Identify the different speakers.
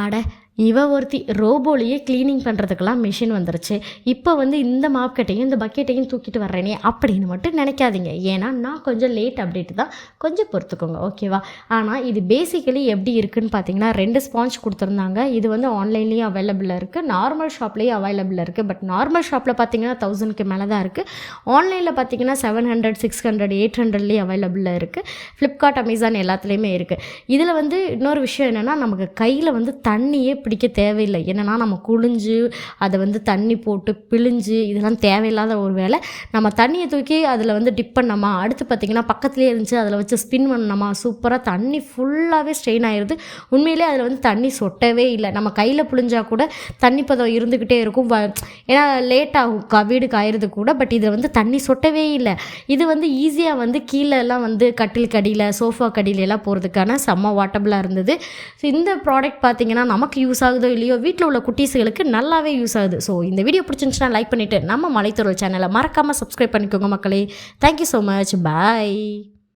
Speaker 1: அட இவ ஒருத்தி ரோபோலேயே க்ளீனிங் பண்ணுறதுக்கெல்லாம் மிஷின் வந்துருச்சு, இப்போ வந்து இந்த மாப்கட்டையும் இந்த பக்கெட்டையும் தூக்கிட்டு வர்றேனே அப்படின்னு மட்டும் நினைக்காதீங்க. ஏன்னா நான் கொஞ்சம் லேட் அப்டேட் தான், கொஞ்சம் பொறுத்துக்கோங்க ஓகேவா. ஆனால் இது பேசிக்கலி எப்படி இருக்குதுன்னு பார்த்தீங்கன்னா 2 ஸ்பாஞ்ச் கொடுத்துருந்தாங்க. இது வந்து ஆன்லைன்லேயும் அவைலபிளாக இருக்குது, நார்மல் ஷாப்லேயும் அவைலபிளாக இருக்குது. பட் நார்மல் ஷாப்பில் பார்த்தீங்கன்னா 1000க்கு மேலே தான் இருக்குது. ஆன்லைனில் பார்த்தீங்கன்னா 700 600 800லேயும் அவைலபிளாக இருக்குது. ஃப்ளிப்கார்ட் அமேசான் எல்லாத்துலேயுமே இருக்குது. இதில் வந்து இன்னொரு விஷயம் என்னென்னா நமக்கு கையில் வந்து தண்ணியே பிடிக்க தேவையில்லை. என்னென்னா நம்ம குளிஞ்சு அதை வந்து தண்ணி போட்டு பிழிஞ்சு இதெல்லாம் தேவையில்லாத ஒரு வேலை. நம்ம தண்ணியை தூக்கி அதில் வந்து டிப் பண்ணோமா, அடுத்து பார்த்திங்கன்னா பக்கத்துலேயே இருந்துச்சு அதில் வச்சு ஸ்பின் பண்ணோமா, சூப்பராக தண்ணி ஃபுல்லாகவே ஸ்ட்ரெயின் ஆயிடுது. உண்மையிலே அதில் வந்து தண்ணி சொட்டவே இல்லை. நம்ம கையில் புழிஞ்சா கூட தண்ணி பதம் இருந்துக்கிட்டே இருக்கும். ஏன்னா லேட் ஆகும் வீடு காயிறது கூட. பட் இதில் வந்து தண்ணி சொட்டவே இல்லை. இது வந்து ஈஸியாக வந்து கீழெல்லாம் வந்து கட்டில் கடியில் சோஃபா கடியிலெல்லாம் போகிறதுக்கான செம்ம வாட்டபிளாக இருந்தது. ஸோ இந்த ப்ராடக்ட் பார்த்திங்கன்னா நமக்கு யூஸ் ஆகுதோ இல்லையோ, வீட்டில் உள்ள குட்டீஸுகளுக்கு நல்லாவே யூஸ் ஆகுது. ஸோ இந்த வீடியோ பிடிச்சிருந்துச்சுன்னா லைக் பண்ணிவிட்டு நம்ம மலைத்தொரு சேனலை மறக்காமல் சப்ஸ்கிரைப் பண்ணிக்கோங்க மக்களே. Thank you so much. பாய்.